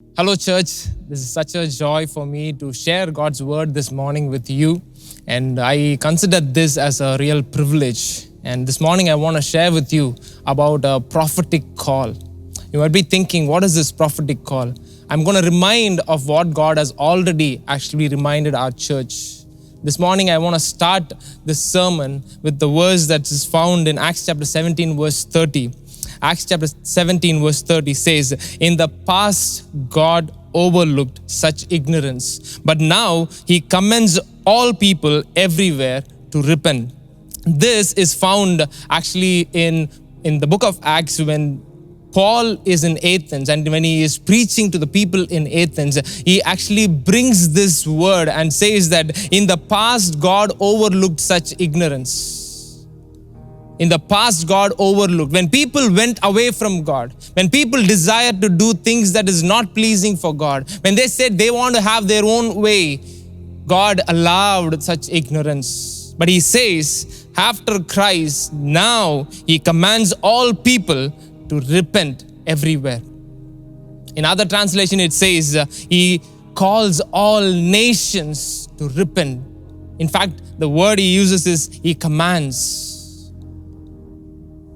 Hello, church. This is such a joy for me to share God's word this morning with you. And I consider this as a real privilege. And this morning, I want to share with you about a prophetic call. You might be thinking, what is this prophetic call? I'm going to remind of what God has already actually reminded our church. This morning, I want to start this sermon with the verse that is found in Acts chapter 17, verse 30. Acts chapter 17 verse 30 says, "In the past, God overlooked such ignorance, but now he commends all people everywhere to repent." This is found actually in the book of Acts when Paul is in Athens, and when he is preaching to the people in Athens, he actually brings this word and says that in the past, God overlooked such ignorance. In the past, God overlooked. When people went away from God, when people desired to do things that is not pleasing for God, when they said they want to have their own way, God allowed such ignorance. But he says, after Christ, now he commands all people to repent everywhere. In other translation, it says, he calls all nations to repent. In fact, the word he uses is he commands.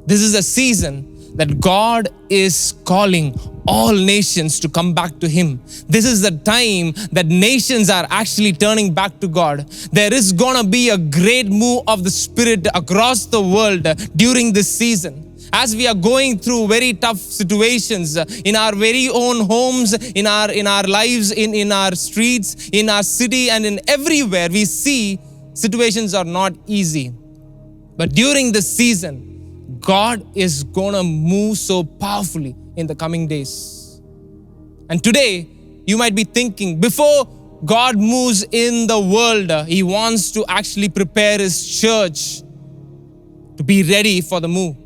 This is a season that God is calling all nations to come back to Him. This is the time that nations are actually turning back to God. There is going to be a great move of the Spirit across the world during this season. As we are going through very tough situations in our very own homes, in our lives, in our streets, in our city, and in everywhere, we see situations are not easy. But during this season, God is going to move so powerfully in the coming days. And today, you might be thinking, before God moves in the world, He wants to actually prepare His church to be ready for the move.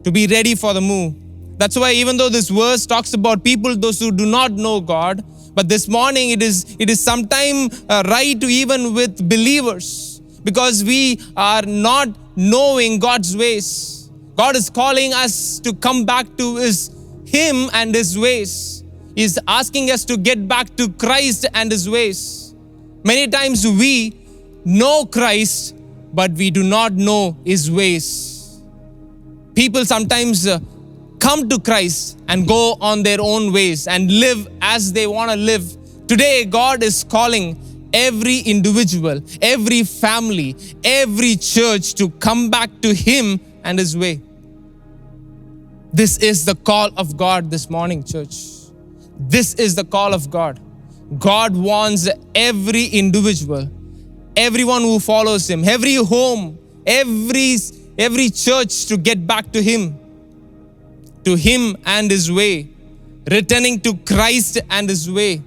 To be ready for the move. That's why even though this verse talks about people, those who do not know God, but this morning it is sometime right to even with believers, because we are not knowing God's ways. God is calling us to come back to Him and His ways. He's asking us to get back to Christ and His ways. Many times we know Christ, but we do not know His ways. People sometimes come to Christ and go on their own ways and live as they want to live. Today, God is calling every individual, every family, every church to come back to Him and His way. This is the call of God this morning, church. This is the call of God. God wants every individual, everyone who follows Him, every home, every church to get back to Him and His way, returning to Christ and His way.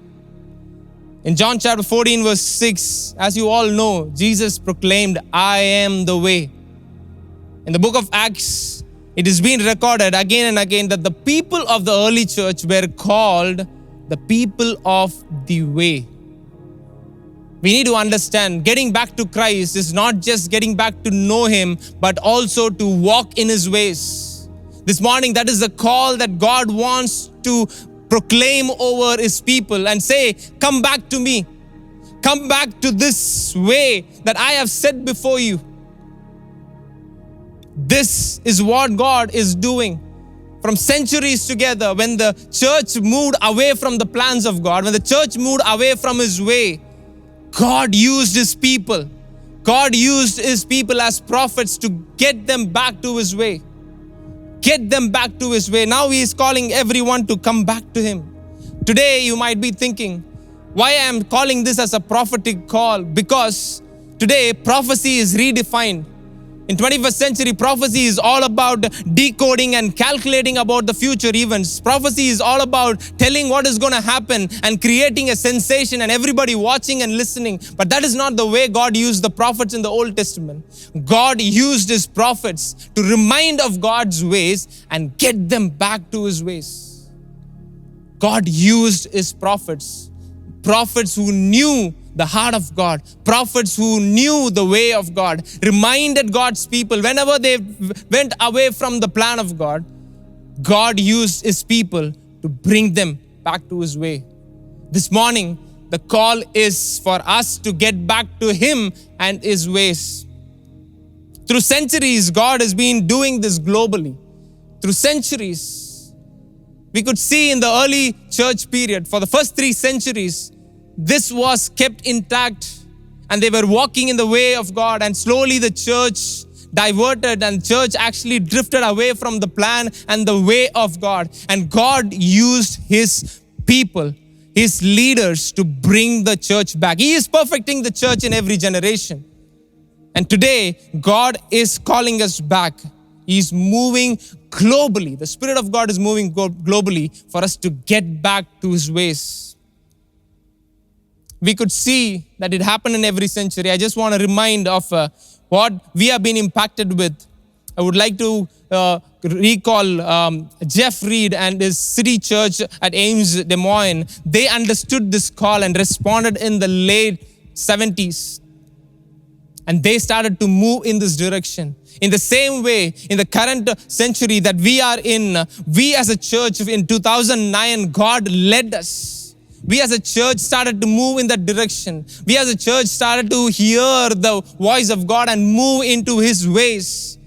In John chapter 14 verse 6, as you all know, Jesus proclaimed, "I am the way." In the book of Acts, it is being recorded again and again that the people of the early church were called the people of the way. We need to understand, getting back to Christ is not just getting back to know Him, but also to walk in His ways. This morning, that is the call that God wants to proclaim over His people and say, come back to me. Come back to this way that I have set before you. This is what God is doing. From centuries together, when the church moved away from the plans of God, when the church moved away from His way, God used His people. God used His people as prophets to get them back to His way. Get them back to His way. Now He is calling everyone to come back to Him. Today you might be thinking, why I am calling this as a prophetic call? Because today prophecy is redefined. In 21st century, prophecy is all about decoding and calculating about the future events. Prophecy is all about telling what is going to happen and creating a sensation and everybody watching and listening. But that is not the way God used the prophets in the Old Testament. God used His prophets to remind of God's ways and get them back to His ways. God used His prophets who knew the heart of God, prophets who knew the way of God, reminded God's people whenever they went away from the plan of God, God used His people to bring them back to his way. This morning, the call is for us to get back to him and his ways. Through centuries, God has been doing this globally. Through centuries, we could see in the early church period, for the first 3 centuries, this was kept intact and they were walking in the way of God, and slowly the church diverted and church actually drifted away from the plan and the way of God. And God used his people, his leaders, to bring the church back. He is perfecting the church in every generation. And today, God is calling us back. He's moving globally. The Spirit of God is moving globally for us to get back to his ways. We could see that it happened in every century. I just want to remind of what we have been impacted with. I would like to recall Jeff Reed and his city church at Ames, Des Moines. They understood this call and responded in the late 70s. And they started to move in this direction. In the same way, in the current century that we are in, we as a church in 2009, God led us. We as a church started to move in that direction. We as a church started to hear the voice of God and move into his ways.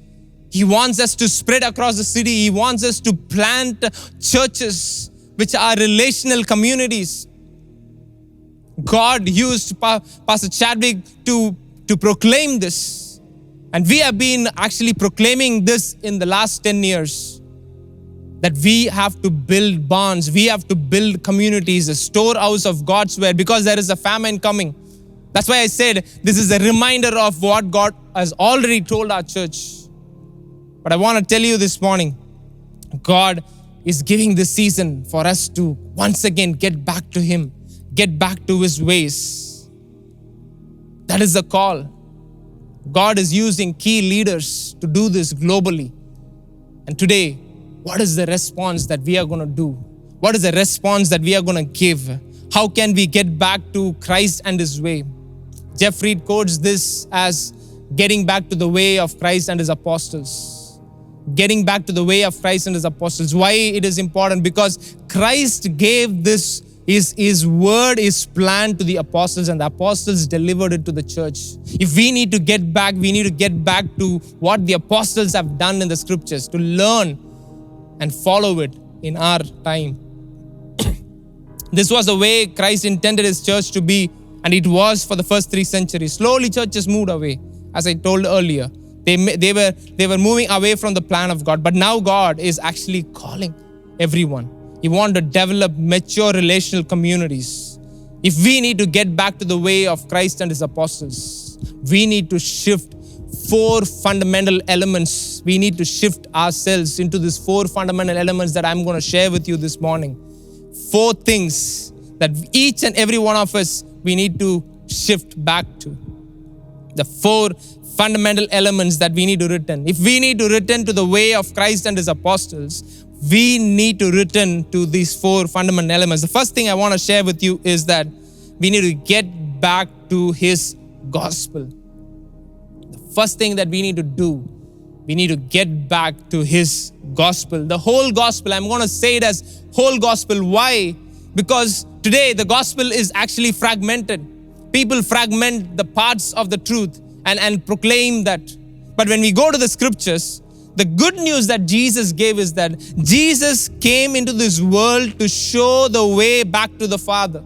He wants us to spread across the city. He wants us to plant churches which are relational communities. God used Pastor Chadwick to proclaim this. And we have been actually proclaiming this in the last 10 years. That we have to build bonds. We have to build communities, a storehouse of God's word, because there is a famine coming. That's why I said this is a reminder of what God has already told our church. But I want to tell you this morning, God is giving this season for us to once again get back to him, get back to his ways. That is the call. God is using key leaders to do this globally. And today, what is the response that we are going to do? What is the response that we are going to give? How can we get back to Christ and his way? Jeff Reed quotes this as getting back to the way of Christ and his apostles. Getting back to the way of Christ and his apostles. Why it is important? Because Christ gave this, his word, his plan to the apostles, and the apostles delivered it to the church. If we need to get back, we need to get back to what the apostles have done in the scriptures, to learn and follow it in our time. This was the way Christ intended his church to be, and it was for the first 3 centuries. Slowly churches moved away, as I told earlier. They were moving away from the plan of God, but now God is actually calling everyone. He wants to develop mature relational communities. If we need to get back to the way of Christ and his apostles, we need to shift 4 fundamental elements. We need to shift ourselves into these 4 fundamental elements that I'm going to share with you this morning. 4 things that each and every one of us, we need to shift back to. The 4 fundamental elements that we need to return. If we need to return to the way of Christ and his apostles, we need to return to these 4 fundamental elements. The first thing I want to share with you is that we need to get back to his gospel. The first thing that we need to do, we need to get back to his gospel. The whole gospel, I'm going to say it as whole gospel. Why? Because today the gospel is actually fragmented. People fragment the parts of the truth and proclaim that. But when we go to the scriptures, the good news that Jesus gave is that Jesus came into this world to show the way back to the Father.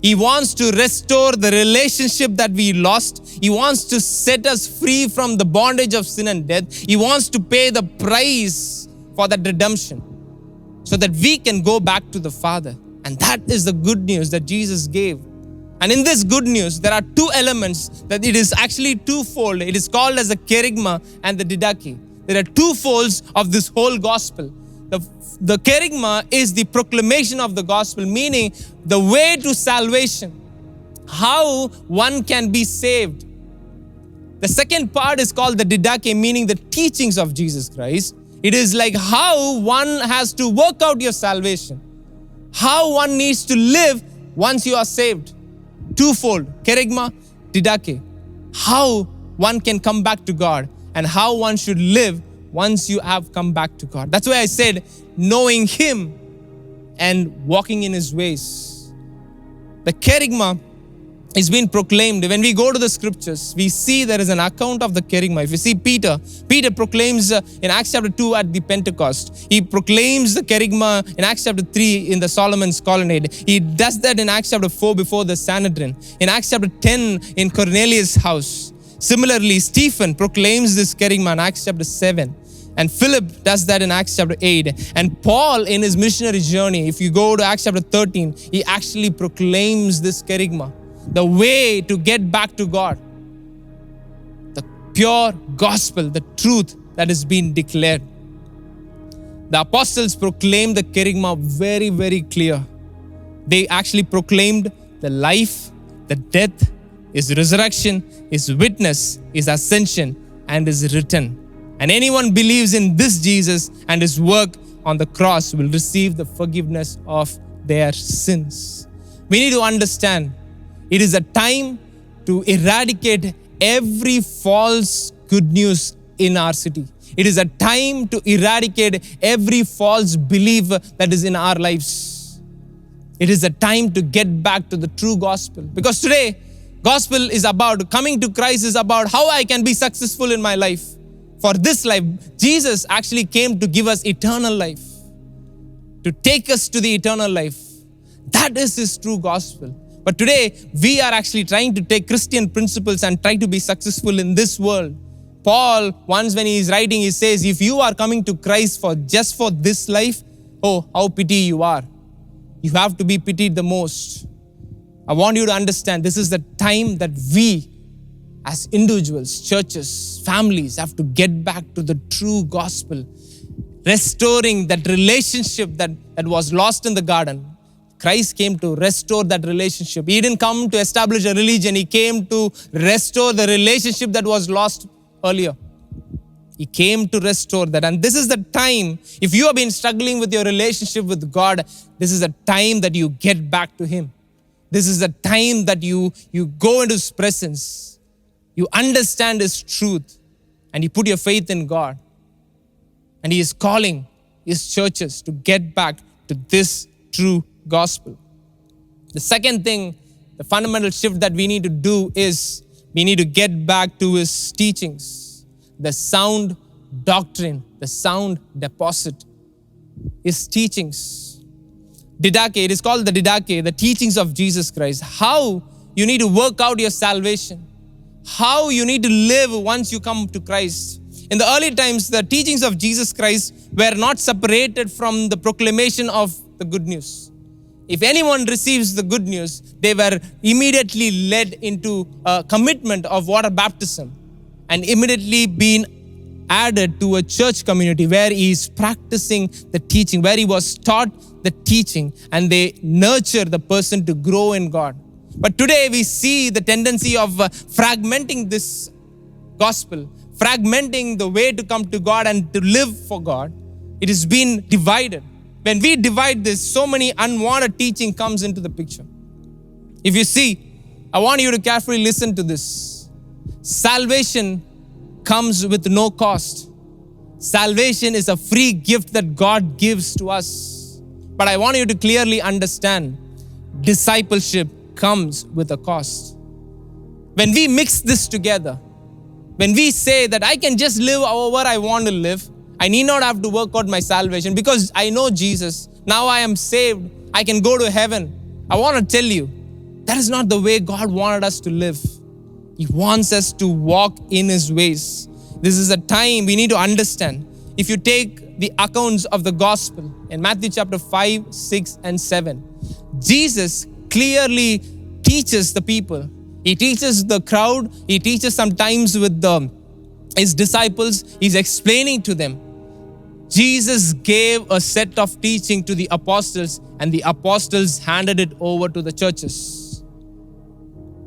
He wants to restore the relationship that we lost. He wants to set us free from the bondage of sin and death. He wants to pay the price for that redemption so that we can go back to the Father. And that is the good news that Jesus gave. And in this good news, there are 2 elements that it is actually twofold. It is called as the kerygma and the didache. There are 2 folds of this whole gospel. The kerygma is the proclamation of the gospel, meaning the way to salvation, how one can be saved. The second part is called the didache, meaning the teachings of Jesus Christ. It is like how one has to work out your salvation, how one needs to live once you are saved. Twofold, kerygma, didache. How one can come back to God and how one should live once you have come back to God. That's why I said knowing him and walking in his ways. The kerygma is being proclaimed. When we go to the scriptures, we see there is an account of the kerygma. If you see Peter proclaims in Acts chapter 2 at the Pentecost. He proclaims the kerygma in Acts chapter 3 in the Solomon's colonnade. He does that in Acts chapter 4 before the Sanhedrin. In Acts chapter 10 in Cornelius' house. Similarly, Stephen proclaims this kerygma in Acts chapter 7. And Philip does that in Acts chapter 8. And Paul in his missionary journey, if you go to Acts chapter 13, he actually proclaims this kerygma. The way to get back to God. The pure gospel, the truth that is being declared. The apostles proclaimed the kerygma very, very clear. They actually proclaimed the life, the death, his resurrection, his witness, his ascension, and his return. And anyone believes in this Jesus and his work on the cross will receive the forgiveness of their sins. We need to understand it is a time to eradicate every false good news in our city. It is a time to eradicate every false belief that is in our lives. It is a time to get back to the true gospel. Because today, gospel is about, coming to Christ is about how I can be successful in my life. For this life, Jesus actually came to give us eternal life. To take us to the eternal life. That is his true gospel. But today, we are actually trying to take Christian principles and try to be successful in this world. Paul, once when he is writing, he says, if you are coming to Christ just for this life, oh, how pity you are. You have to be pitied the most. I want you to understand, this is the time that we, as individuals, churches, families, have to get back to the true gospel. Restoring that relationship that was lost in the garden. Christ came to restore that relationship. He didn't come to establish a religion. He came to restore the relationship that was lost earlier. He came to restore that. And this is the time, if you have been struggling with your relationship with God, this is the time that you get back to him. This is the time that you go into his presence. You understand his truth and you put your faith in God. And he is calling his churches to get back to this true gospel. The second thing, the fundamental shift that we need to do is we need to get back to his teachings. The sound doctrine, the sound deposit. His teachings. Didache, it is called the Didache, the teachings of Jesus Christ. How you need to work out your salvation. How you need to live once you come to Christ. In the early times, the teachings of Jesus Christ were not separated from the proclamation of the good news. If anyone receives the good news, they were immediately led into a commitment of water baptism and immediately being added to a church community where he is practicing the teaching, where he was taught the teaching, and they nurture the person to grow in God. But today we see the tendency of fragmenting this gospel, fragmenting the way to come to God and to live for God. It has been divided. When we divide this, so many unwanted teaching comes into the picture. If you see, I want you to carefully listen to this. Salvation comes with no cost. Salvation is a free gift that God gives to us. But I want you to clearly understand, discipleship comes with a cost. When we mix this together, when we say that I can just live however I want to live, I need not have to work out my salvation because I know Jesus. Now I am saved. I can go to heaven. I want to tell you, that is not the way God wanted us to live. He wants us to walk in his ways. This is a time we need to understand. If you take the accounts of the gospel in Matthew chapter 5, 6, and 7, Jesus clearly teaches the people. He teaches the crowd. He teaches sometimes with his disciples. He's explaining to them. Jesus gave a set of teaching to the apostles, and the apostles handed it over to the churches.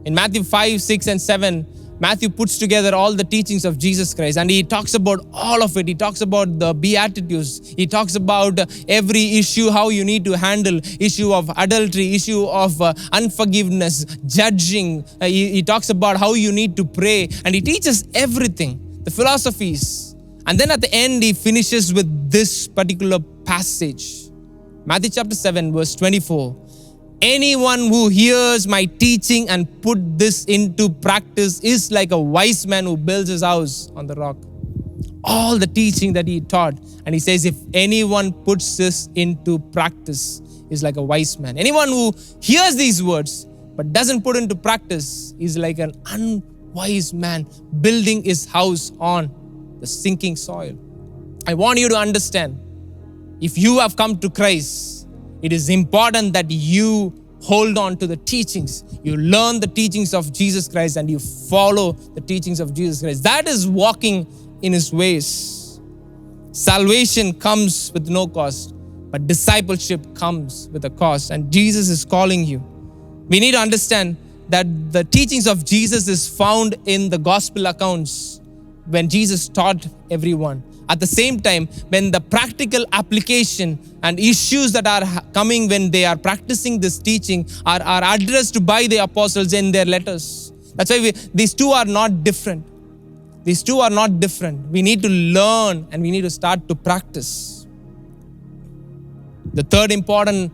In Matthew 5, 6, and 7, Matthew puts together all the teachings of Jesus Christ, and he talks about all of it. He talks about the Beatitudes. He talks about every issue, how you need to handle issue of adultery, issue of unforgiveness, judging. He talks about how you need to pray, and he teaches everything, the philosophies. And then at the end, he finishes with this particular passage. Matthew chapter 7, verse 24. Anyone who hears my teaching and put this into practice is like a wise man who builds his house on the rock. All the teaching that he taught. And he says, if anyone puts this into practice, is like a wise man. Anyone who hears these words but doesn't put into practice is like an unwise man building his house on the sinking soil. I want you to understand, if you have come to Christ, it is important that you hold on to the teachings. You learn the teachings of Jesus Christ and you follow the teachings of Jesus Christ. That is walking in his ways. Salvation comes with no cost, but discipleship comes with a cost, and Jesus is calling you. We need to understand that the teachings of Jesus is found in the gospel accounts when Jesus taught everyone. At the same time, when the practical application and issues that are coming when they are practicing this teaching are addressed by the apostles in their letters. That's why these two are not different. These two are not different. We need to learn and we need to start to practice. The third important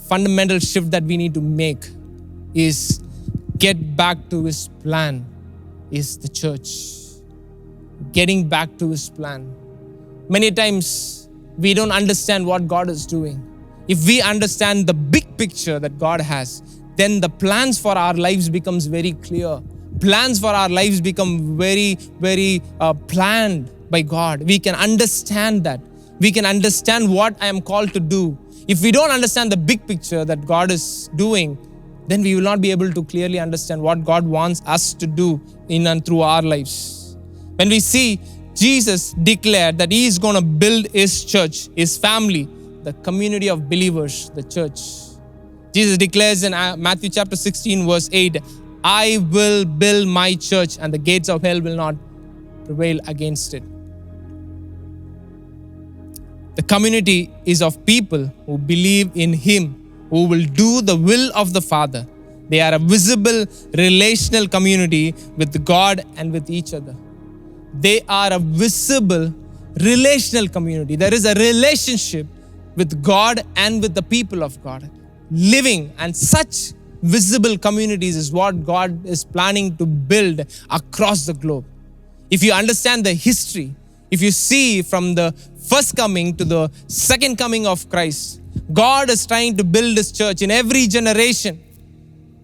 fundamental shift that we need to make is get back to his plan, is the church. Getting back to his plan. Many times we don't understand what God is doing. If we understand the big picture that God has, then the plans for our lives becomes very clear. Plans for our lives become very planned by God. We can understand that. We can understand what I am called to do. If we don't understand the big picture that God is doing, then we will not be able to clearly understand what God wants us to do in and through our lives. When we see Jesus declared that he is going to build his church, his family, the community of believers, the church. Jesus declares in Matthew chapter 16, verse 8, I will build my church and the gates of hell will not prevail against it. The community is of people who believe in him, who will do the will of the Father. They are a visible relational community with God and with each other. They are a visible relational community. There is a relationship with God and with the people of God. Living and such visible communities is what God is planning to build across the globe. If you understand the history, if you see from the first coming to the second coming of Christ, God is trying to build his church in every generation.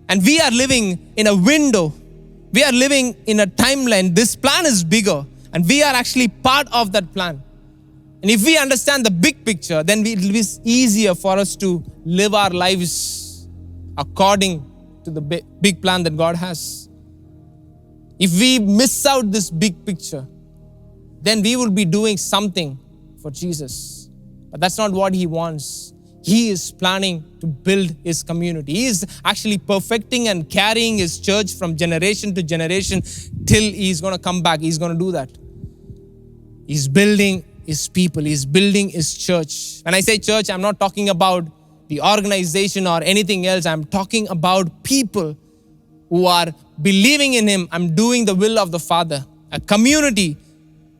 And we are living in a window. We are living in a timeline. This plan is bigger and we are actually part of that plan. And if we understand the big picture, then it will be easier for us to live our lives according to the big plan that God has. If we miss out this big picture, then we will be doing something for Jesus. But that's not what he wants. He is planning to build his community. He is actually perfecting and carrying his church from generation to generation till he's going to come back. He's going to do that. He's building his people. He's building his church. When I say church, I'm not talking about the organization or anything else. I'm talking about people who are believing in him. I'm doing the will of the Father. A community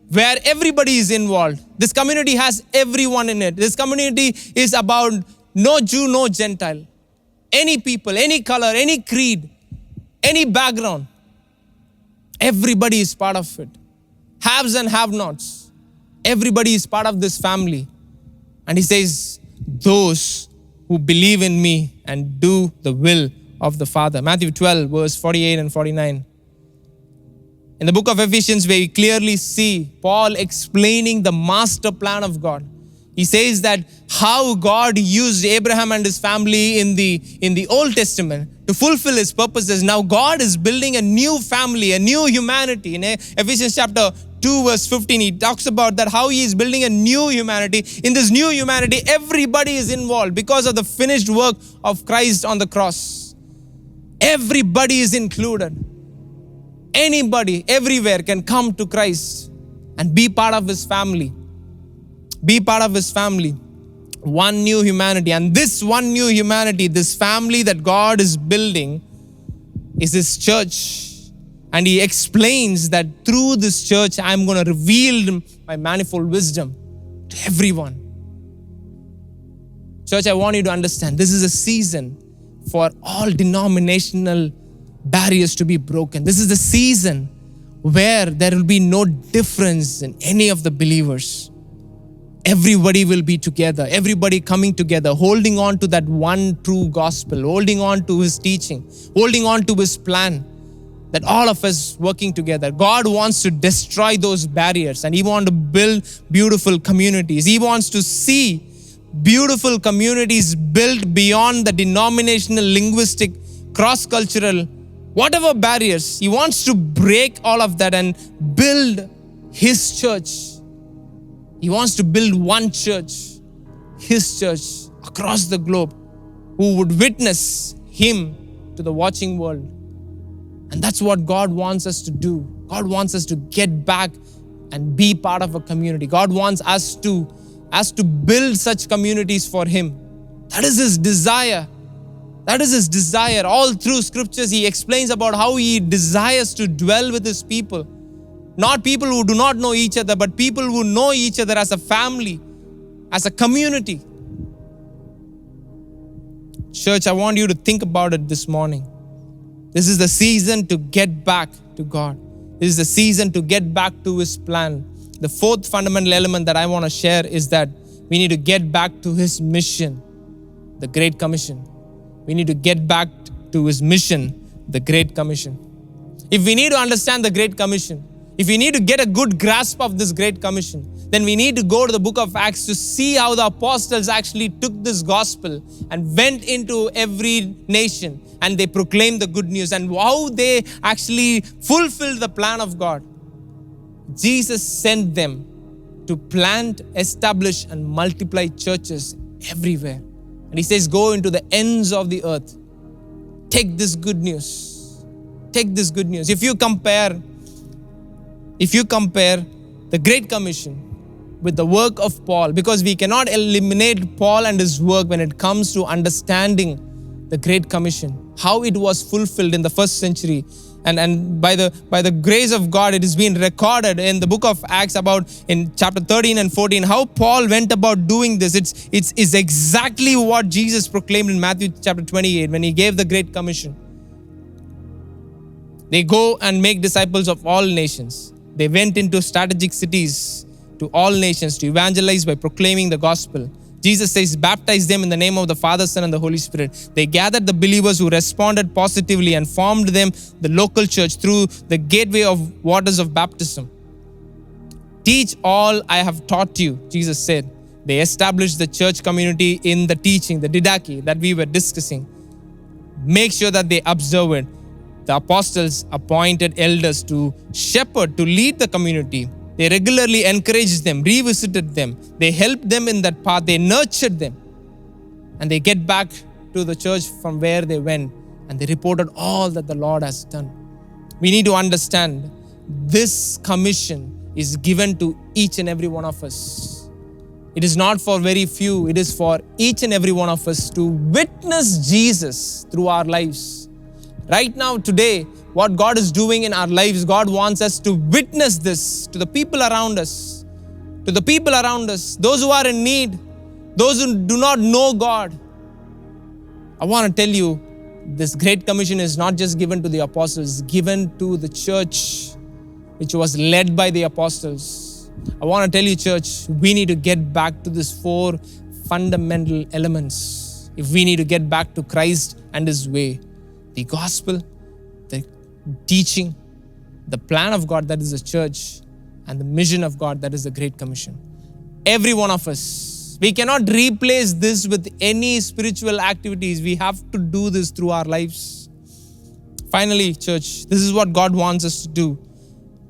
where everybody is involved. This community has everyone in it. This community is about no Jew, no Gentile. Any people, any color, any creed, any background. Everybody is part of it. Haves and have-nots. Everybody is part of this family. And he says, those who believe in me and do the will of the Father. Matthew 12, verse 48 and 49. In the book of Ephesians, we clearly see Paul explaining the master plan of God. He says that how God used Abraham and his family in the Old Testament to fulfill his purposes. Now God is building a new family, a new humanity. In Ephesians chapter 2 verse 15, he talks about that how he is building a new humanity. In this new humanity, everybody is involved because of the finished work of Christ on the cross. Everybody is included. Anybody, everywhere can come to Christ and be part of his family. Be part of his family. One new humanity. And this one new humanity, this family that God is building is his church. And he explains that through this church, I'm going to reveal my manifold wisdom to everyone. Church, I want you to understand, this is a season for all denominational barriers to be broken. This is the season where there will be no difference in any of the believers. Everybody will be together, everybody coming together, holding on to that one true gospel, holding on to his teaching, holding on to his plan, that all of us working together. God wants to destroy those barriers and he wants to build beautiful communities. He wants to see beautiful communities built beyond the denominational, linguistic, cross-cultural, whatever barriers. He wants to break all of that and build his church. He wants to build one church, his church, across the globe, who would witness him to the watching world. And that's what God wants us to do. God wants us to get back and be part of a community. God wants us to build such communities for him. That is his desire. That is his desire. All through scriptures, he explains about how he desires to dwell with his people. Not people who do not know each other, but people who know each other as a family, as a community. Church, I want you to think about it this morning. This is the season to get back to God. This is the season to get back to his plan. The fourth fundamental element that I want to share is that we need to get back to his mission, the Great Commission. We need to get back to his mission, the Great Commission. If we need to understand the Great Commission, if we need to get a good grasp of this Great Commission, then we need to go to the book of Acts to see how the apostles actually took this gospel and went into every nation and they proclaimed the good news and how they actually fulfilled the plan of God. Jesus sent them to plant, establish, and multiply churches everywhere. And he says, go into the ends of the earth. Take this good news. Take this good news. If you compare the Great Commission with the work of Paul, because we cannot eliminate Paul and his work when it comes to understanding the Great Commission, how it was fulfilled in the first century. And by the grace of God, it has been recorded in the book of Acts about in chapter 13 and 14, how Paul went about doing this. It's exactly what Jesus proclaimed in Matthew chapter 28 when he gave the Great Commission. They go and make disciples of all nations. They went into strategic cities to all nations to evangelize by proclaiming the gospel. Jesus says, baptize them in the name of the Father, Son, and the Holy Spirit. They gathered the believers who responded positively and formed them the local church through the gateway of waters of baptism. Teach all I have taught you, Jesus said. They established the church community in the teaching, the didache that we were discussing. Make sure that they observe it. The apostles appointed elders to shepherd, to lead the community. They regularly encouraged them, revisited them. They helped them in that path. They nurtured them. And they get back to the church from where they went. And they reported all that the Lord has done. We need to understand this commission is given to each and every one of us. It is not for very few. It is for each and every one of us to witness Jesus through our lives. Right now, today, what God is doing in our lives, God wants us to witness this to the people around us. To the people around us, those who are in need, those who do not know God. I want to tell you, this Great Commission is not just given to the apostles, it's given to the church, which was led by the apostles. I want to tell you, church, we need to get back to these four fundamental elements if we need to get back to Christ and his way. The gospel, the teaching, the plan of God, that is the church, and the mission of God, that is the Great Commission. Every one of us, we cannot replace this with any spiritual activities. We have to do this through our lives. Finally, church, this is what God wants us to do,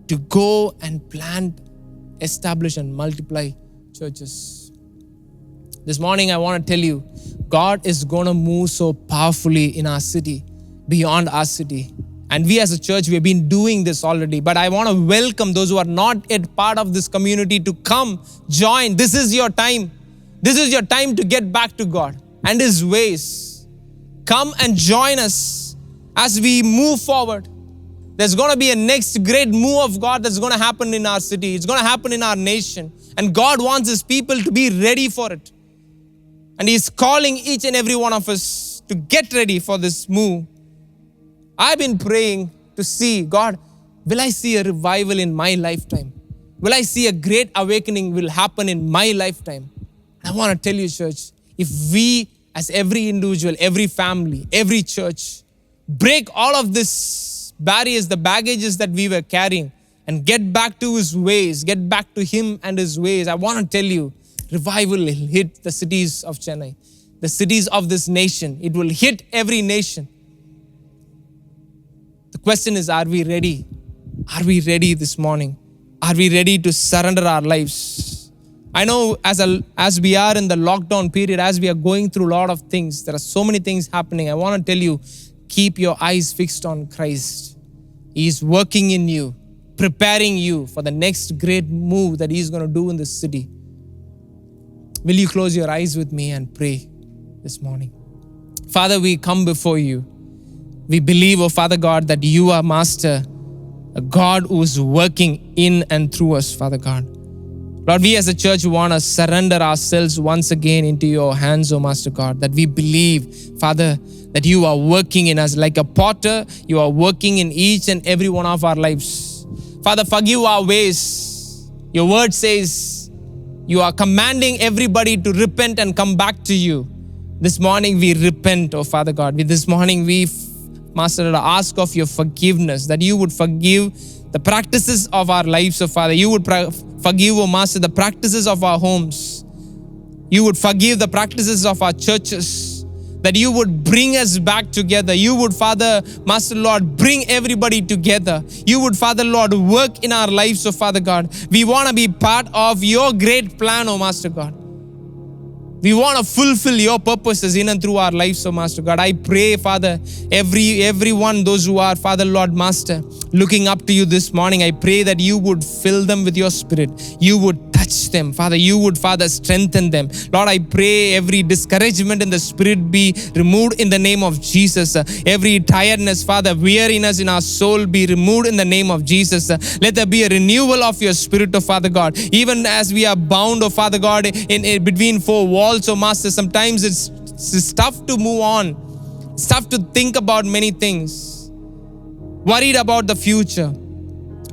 to go and plant, establish, and multiply churches. This morning, I want to tell you, God is going to move so powerfully in our city, beyond our city. And we as a church, we have been doing this already. But I want to welcome those who are not yet part of this community to come, join. This is your time. This is your time to get back to God and his ways. Come and join us as we move forward. There's going to be a next great move of God that's going to happen in our city. It's going to happen in our nation. And God wants his people to be ready for it. And He's calling each and every one of us to get ready for this move. I've been praying to see, God, will I see a revival in my lifetime? Will I see a great awakening will happen in my lifetime? I want to tell you, church, if we as every individual, every family, every church, break all of this barriers, the baggages that we were carrying, and get back to His ways, get back to Him and His ways, I want to tell you, revival will hit the cities of Chennai, the cities of this nation. It will hit every nation. The question is, are we ready? Are we ready this morning? Are we ready to surrender our lives? I know as we are in the lockdown period, as we are going through a lot of things, there are so many things happening. I want to tell you, keep your eyes fixed on Christ. He is working in you, preparing you for the next great move that He's going to do in this city. Will you close your eyes with me and pray this morning? Father, we come before you. We believe, oh Father God, that you are Master, a God who is working in and through us, Father God. Lord, we as a church want to surrender ourselves once again into your hands, oh Master God, that we believe, Father, that you are working in us like a potter. You are working in each and every one of our lives. Father, forgive our ways. Your word says you are commanding everybody to repent and come back to you. This morning we repent, oh Father God. This morning we, Master, ask of your forgiveness, that you would forgive the practices of our lives, oh Father. You would forgive, oh Master, the practices of our homes. You would forgive the practices of our churches, that you would bring us back together. You would, Father, Master Lord, bring everybody together. You would, Father Lord, work in our lives, oh Father God. We want to be part of your great plan, oh Master God. We want to fulfill your purposes in and through our lives, oh Master God. I pray, Father, everyone, those who are, Father, Lord, Master, looking up to you this morning, I pray that you would fill them with your Spirit. You would touch them, Father. You would, Father, strengthen them. Lord, I pray every discouragement in the Spirit be removed in the name of Jesus. Every tiredness, Father, weariness in our soul be removed in the name of Jesus. Let there be a renewal of your Spirit, oh Father God. Even as we are bound, oh Father God, in between four walls, also, Master, sometimes it's tough to move on. It's tough to think about many things. Worried about the future.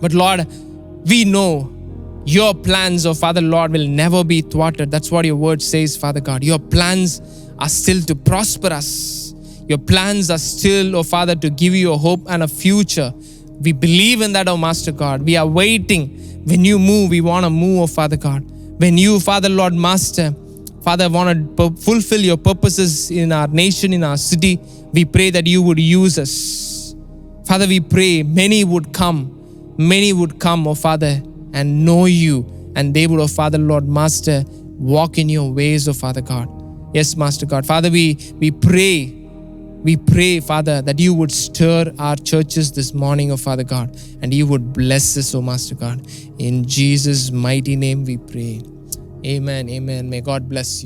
But Lord, we know your plans, oh Father Lord, will never be thwarted. That's what your word says, Father God. Your plans are still to prosper us. Your plans are still, oh Father, to give you a hope and a future. We believe in that, oh Master God. We are waiting. When you move, we want to move, oh Father God. When you, Father Lord, Master, Father, I want to fulfill your purposes in our nation, in our city. We pray that you would use us. Father, we pray many would come, oh Father, and know you. And they would, oh Father, Lord, Master, walk in your ways, oh Father God. Yes, Master God. Father, we pray, Father, that you would stir our churches this morning, oh Father God, and you would bless us, oh Master God. In Jesus' mighty name we pray. Amen. Amen. May God bless you.